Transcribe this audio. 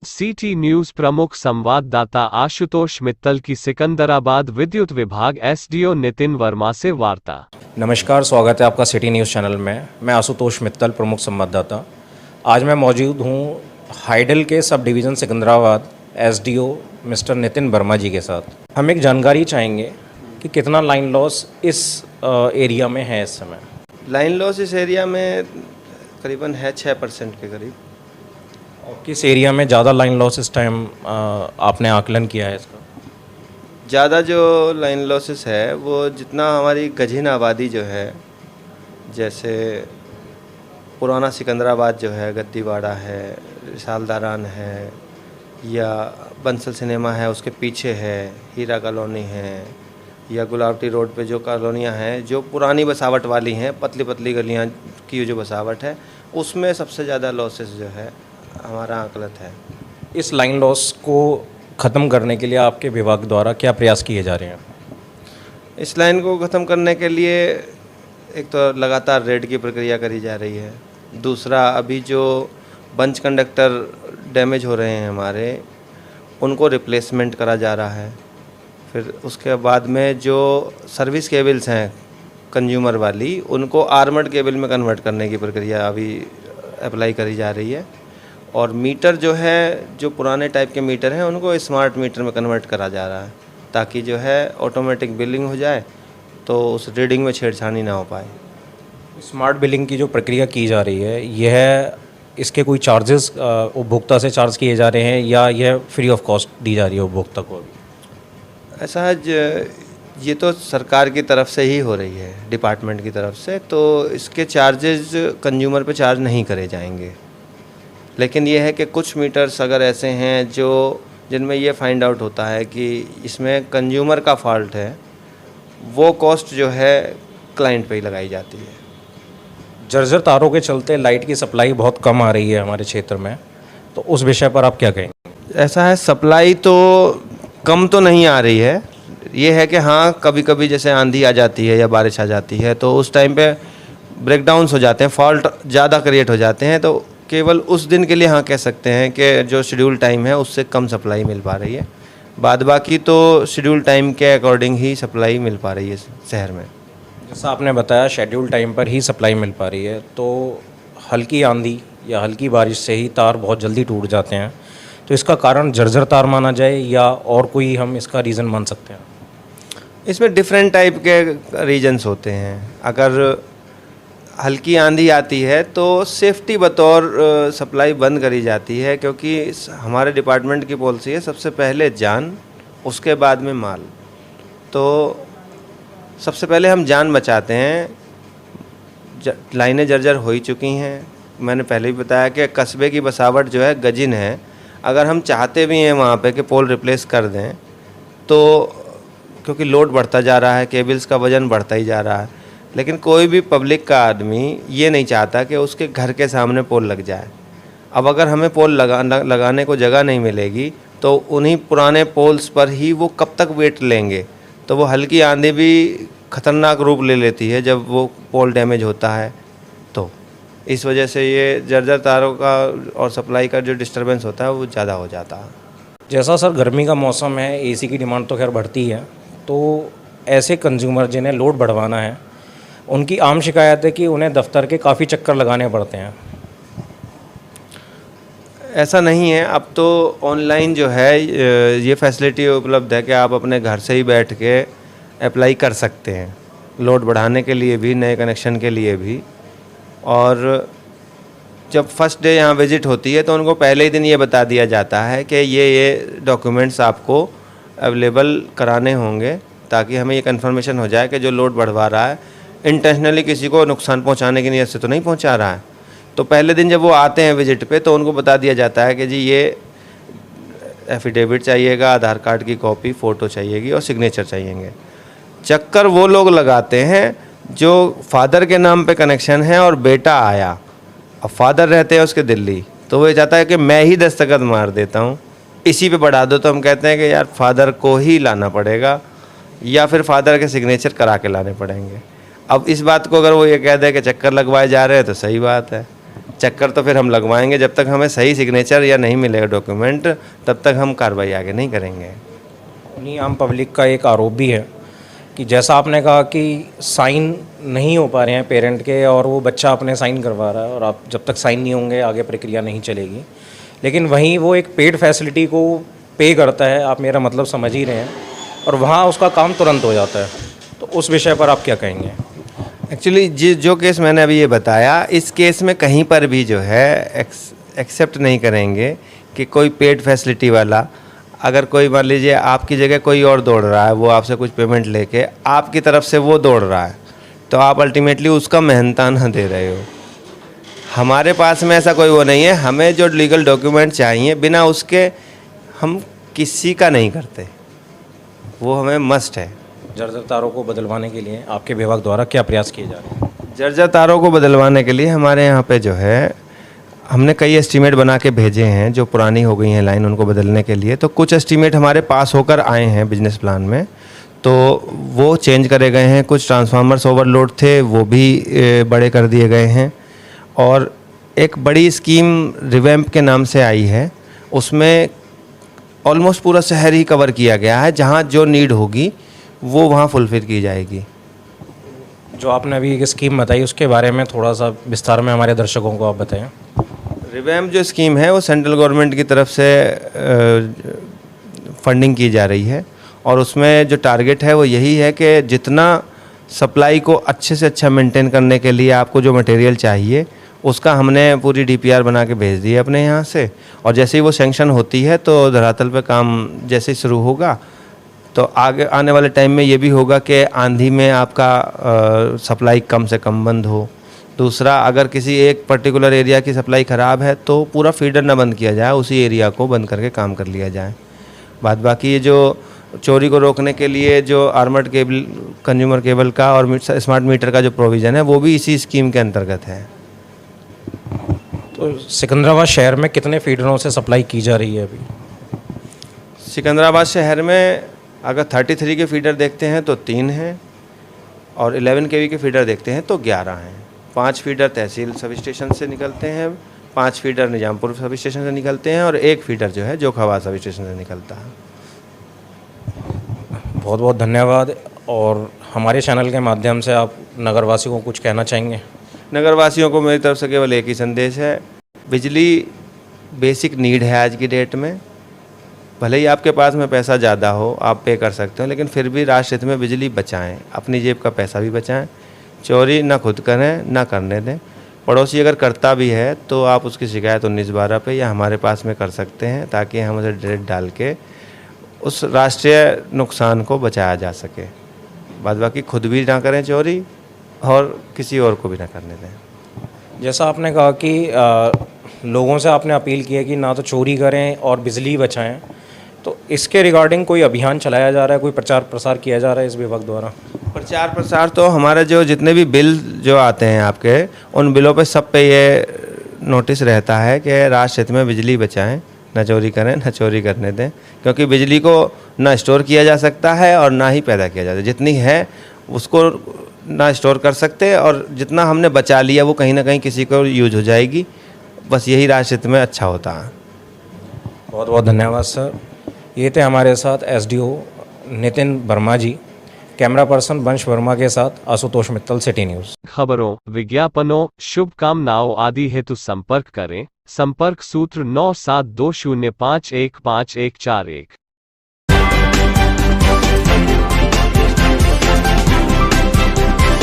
City news प्रमुख संवाददाता आशुतोष मित्तल की सिकंदराबाद विद्युत विभाग एसडीओ नितिन वर्मा से वार्ता। नमस्कार, स्वागत है आपका सिटी न्यूज़ चैनल में। मैं आशुतोष मित्तल, प्रमुख संवाददाता। आज मैं मौजूद हूँ हाइडल के sub division Secunderabad SDO mister Nitin Verma ji के साथ। हम एक जानकारी चाहेंगे कि कितना लाइन लॉस इस एरिया में है इस समय। लाइन लॉस इस एरिया में करीबन है 6% के करीब। और किस एरिया में ज़्यादा लाइन लॉस इस टाइम आपने आकलन किया है इसका? ज़्यादा जो लाइन लॉसेस है वो जितना हमारी गजीन आबादी जो है, जैसे पुराना सिकंदराबाद जो है, गद्दीवाड़ा है, रिसालदारान है, या बंसल सिनेमा है उसके पीछे है, हीरा कॉलोनी है, या गुलाबटी रोड पे जो कॉलोनियाँ हैं जो पुरानी बसावट वाली हैं, पतली पतली गलियाँ की जो बसावट है, उसमें सबसे ज़्यादा लॉसेस जो है हमारा आकलन है। इस लाइन लॉस को ख़त्म करने के लिए आपके विभाग द्वारा क्या प्रयास किए जा रहे हैं? इस लाइन को ख़त्म करने के लिए एक तो लगातार रेड की प्रक्रिया करी जा रही है। दूसरा, अभी जो बंच कंडक्टर डैमेज हो रहे हैं हमारे, उनको रिप्लेसमेंट करा जा रहा है। फिर उसके बाद में जो सर्विस केबल्स हैं कंज्यूमर वाली, उनको आर्मर्ड केबल में कन्वर्ट करने की प्रक्रिया अभी अप्लाई करी जा रही है। और मीटर जो है, जो पुराने टाइप के मीटर हैं, उनको स्मार्ट मीटर में कन्वर्ट करा जा रहा है, ताकि जो है ऑटोमेटिक बिलिंग हो जाए तो उस रीडिंग में छेड़छाड़ी ना हो पाए। स्मार्ट बिलिंग की जो प्रक्रिया की जा रही है, यह इसके कोई चार्जेस उपभोक्ता से चार्ज किए जा रहे हैं या यह फ्री ऑफ कॉस्ट दी जा रही है उपभोक्ता को? ऐसा है, ये तो सरकार की तरफ से ही हो रही है, डिपार्टमेंट की तरफ से, तो इसके चार्जेस कंज्यूमर पे चार्ज नहीं करे जाएंगे। लेकिन ये है कि कुछ मीटर्स अगर ऐसे हैं जो जिनमें ये फाइंड आउट होता है कि इसमें कंज्यूमर का फॉल्ट है, वो कॉस्ट जो है क्लाइंट पे ही लगाई जाती है। जर्जर तारों के चलते लाइट की सप्लाई बहुत कम आ रही है हमारे क्षेत्र में, तो उस विषय पर आप क्या कहेंगे? ऐसा है, सप्लाई तो कम तो नहीं आ रही है। ये है कि हाँ, कभी कभी जैसे आंधी आ जाती है या बारिश आ जाती है तो उस टाइम पे ब्रेकडाउन्स हो जाते हैं, फॉल्ट ज़्यादा क्रिएट हो जाते हैं, तो केवल उस दिन के लिए हाँ कह सकते हैं कि जो शेड्यूल टाइम है उससे कम सप्लाई मिल पा रही है। बाद बाकी तो शेड्यूल टाइम के अकॉर्डिंग ही सप्लाई मिल पा रही है शहर में। जैसा आपने बताया शेड्यूल टाइम पर ही सप्लाई मिल पा रही है, तो हल्की आंधी या हल्की बारिश से ही तार बहुत जल्दी टूट जाते हैं, तो इसका कारण जर्जर तार माना जाए या और कोई हम इसका रीज़न मान सकते हैं? इसमें डिफरेंट टाइप के रीजन्स होते हैं। अगर हल्की आंधी आती है तो सेफ्टी बतौर सप्लाई बंद करी जाती है, क्योंकि हमारे डिपार्टमेंट की पॉलिसी है सबसे पहले जान, उसके बाद में माल। तो सबसे पहले हम जान बचाते हैं। लाइनें जर्जर हो ही चुकी हैं। मैंने पहले भी बताया कि कस्बे की बसावट जो है गजिन है। अगर हम चाहते भी हैं वहाँ पे कि पोल रिप्लेस कर दें, तो क्योंकि लोड बढ़ता जा रहा है, केबल्स का वज़न बढ़ता ही जा रहा है, लेकिन कोई भी पब्लिक का आदमी ये नहीं चाहता कि उसके घर के सामने पोल लग जाए। अब अगर हमें पोल लगाने को जगह नहीं मिलेगी तो उन्हीं पुराने पोल्स पर ही वो कब तक वेट लेंगे। तो वो हल्की आंधी भी ख़तरनाक रूप ले लेती है जब वो पोल डैमेज होता है। तो इस वजह से ये जर्जर तारों का और सप्लाई का जो डिस्टर्बेंस होता है वो ज़्यादा हो जाता है। जैसा सर गर्मी का मौसम है, एसी की डिमांड तो खैर बढ़ती है, तो ऐसे कंज्यूमर जिन्हें लोड बढ़वाना है, उनकी आम शिकायत है कि उन्हें दफ्तर के काफ़ी चक्कर लगाने पड़ते हैं। ऐसा नहीं है, अब तो ऑनलाइन जो है ये फैसिलिटी उपलब्ध है कि आप अपने घर से ही बैठ के अप्लाई कर सकते हैं, लोड बढ़ाने के लिए भी, नए कनेक्शन के लिए भी। और जब फर्स्ट डे यहाँ विज़िट होती है तो उनको पहले ही दिन ये बता दिया जाता है कि ये डॉक्यूमेंट्स आपको अवेलेबल कराने होंगे, ताकि हमें ये कन्फर्मेशन हो जाए कि जो लोड बढ़वा रहा है इंटेंशनली किसी को नुकसान पहुंचाने की नीयत से तो नहीं पहुंचा रहा है। तो पहले दिन जब वो आते हैं विजिट पे तो उनको बता दिया जाता है कि जी ये एफिडेविट चाहिएगा, आधार कार्ड की कॉपी, फ़ोटो चाहिएगी और सिग्नेचर चाहिएंगे। चक्कर वो लोग लगाते हैं जो फादर के नाम पे कनेक्शन है और बेटा आया, अब फादर रहते हैं उसके दिल्ली, तो वो चाहता है कि मैं ही दस्तखत मार देता हूँ, इसी पे बढ़ा दो। तो हम कहते हैं कि यार फादर को ही लाना पड़ेगा या फिर फादर के सिग्नेचर करा के लाने पड़ेंगे। अब इस बात को अगर वो ये कह दे कि चक्कर लगवाए जा रहे हैं तो सही बात है, चक्कर तो फिर हम लगवाएंगे। जब तक हमें सही सिग्नेचर या नहीं मिलेगा डॉक्यूमेंट, तब तक हम कार्रवाई आगे नहीं करेंगे। नहीं, आम पब्लिक का एक आरोप भी है कि जैसा आपने कहा कि साइन नहीं हो पा रहे हैं पेरेंट के और वो बच्चा अपने साइन करवा रहा है और आप जब तक साइन नहीं होंगे आगे प्रक्रिया नहीं चलेगी, लेकिन वहीं वो एक पेड फैसिलिटी को पे करता है, आप मेरा मतलब समझ ही रहे हैं, और वहाँ उसका काम तुरंत हो जाता है। तो उस विषय पर आप क्या कहेंगे? एक्चुअली जो केस मैंने अभी ये बताया, इस केस में कहीं पर भी जो है एक्सेप्ट नहीं करेंगे कि कोई पेड फैसिलिटी वाला, अगर कोई मान लीजिए आपकी जगह कोई और दौड़ रहा है, वो आपसे कुछ पेमेंट लेके आपकी तरफ से वो दौड़ रहा है, तो आप अल्टीमेटली उसका मेहनताना दे रहे हो। हमारे पास में ऐसा कोई वो नहीं है। हमें जो लीगल डॉक्यूमेंट चाहिए, बिना उसके हम किसी का नहीं करते, वो हमें मस्ट है। जर्जर तारों को बदलवाने के लिए आपके विभाग द्वारा क्या प्रयास किए जा रहे हैं? जर्जर तारों को बदलवाने के लिए हमारे यहाँ पे जो है, हमने कई एस्टीमेट बना के भेजे हैं, जो पुरानी हो गई हैं लाइन, उनको बदलने के लिए। तो कुछ एस्टीमेट हमारे पास होकर आए हैं बिजनेस प्लान में, तो वो चेंज करे गए हैं। कुछ ट्रांसफार्मर्स ओवरलोड थे, वो भी बड़े कर दिए गए हैं। और एक बड़ी स्कीम रिवैम्प के नाम से आई है, उसमें ऑलमोस्ट पूरा शहर ही कवर किया गया है। जहाँ जो नीड होगी वो वहाँ फुलफिल की जाएगी। जो आपने अभी एक स्कीम बताई उसके बारे में थोड़ा सा विस्तार में हमारे दर्शकों को आप बताएं। रिवैम्प जो स्कीम है वो सेंट्रल गवर्नमेंट की तरफ से फंडिंग की जा रही है, और उसमें जो टारगेट है वो यही है कि जितना सप्लाई को अच्छे से अच्छा मेंटेन करने के लिए आपको जो मटेरियल चाहिए, उसका हमने पूरी डीपीआर बना के भेज दी है अपने यहाँ से। और जैसे ही वो सैंक्शन होती है तो धरातल पे काम जैसे ही शुरू होगा, तो आगे आने वाले टाइम में ये भी होगा कि आंधी में आपका सप्लाई कम से कम बंद हो। दूसरा, अगर किसी एक पर्टिकुलर एरिया की सप्लाई ख़राब है तो पूरा फीडर ना बंद किया जाए, उसी एरिया को बंद करके काम कर लिया जाए। बाकी ये जो चोरी को रोकने के लिए जो आर्मर्ड केबल, कंज्यूमर केबल का और स्मार्ट मीटर का जो प्रोविज़न है, वो भी इसी स्कीम के अंतर्गत है। तो सिकंदराबाद शहर में कितने फीडरों से सप्लाई की जा रही है अभी? सिकंदराबाद शहर में अगर 33 के फीडर देखते हैं तो 3 हैं, और 11 केवी के फीडर देखते हैं तो 11 हैं। 5 फीडर तहसील सब स्टेशन से निकलते हैं, 5 फीडर निजामपुर सब स्टेशन से निकलते हैं, और 1 फीडर जो है जोखाबाद सब स्टेशन से निकलता है। बहुत बहुत धन्यवाद। और हमारे चैनल के माध्यम से आप नगरवासियों को कुछ कहना चाहेंगे? नगरवासियों को मेरी तरफ से केवल एक ही संदेश है, बिजली बेसिक नीड है आज की डेट में। भले ही आपके पास में पैसा ज़्यादा हो, आप पे कर सकते हो, लेकिन फिर भी राष्ट्र हित में बिजली बचाएं, अपनी जेब का पैसा भी बचाएं। चोरी ना खुद करें ना करने दें। पड़ोसी अगर करता भी है तो आप उसकी शिकायत 1912 पे या हमारे पास में कर सकते हैं, ताकि हम उसे डायरेक्ट डाल के उस राष्ट्रीय नुकसान को बचाया जा सके। बाकी खुद भी ना करें चोरी, और किसी और को भी ना करने दें। जैसा आपने कहा कि लोगों से आपने अपील की है कि ना तो चोरी करें और बिजली बचाएं, तो इसके रिगार्डिंग कोई अभियान चलाया जा रहा है, कोई प्रचार प्रसार किया जा रहा है इस विभाग द्वारा? प्रचार प्रसार तो हमारे जो जितने भी बिल जो आते हैं आपके, उन बिलों पे सब पे ये नोटिस रहता है कि राष्ट्र हित में बिजली बचाएं, ना चोरी करें ना चोरी करने दें। क्योंकि बिजली को ना स्टोर किया जा सकता है और ना ही पैदा किया जाता है। जितनी है उसको ना स्टोर कर सकते, और जितना हमने बचा लिया वो कहीं ना कहीं किसी को यूज हो जाएगी। बस यही राष्ट्र हित में अच्छा होता है। बहुत बहुत धन्यवाद सर। ये थे हमारे साथ एसडीओ नितिन वर्मा जी। कैमरा पर्सन वंश वर्मा के साथ आशुतोष मित्तल, सिटी न्यूज़। खबरों, विज्ञापनों, शुभकामनाओं आदि हेतु संपर्क करें। संपर्क सूत्र 9720515141।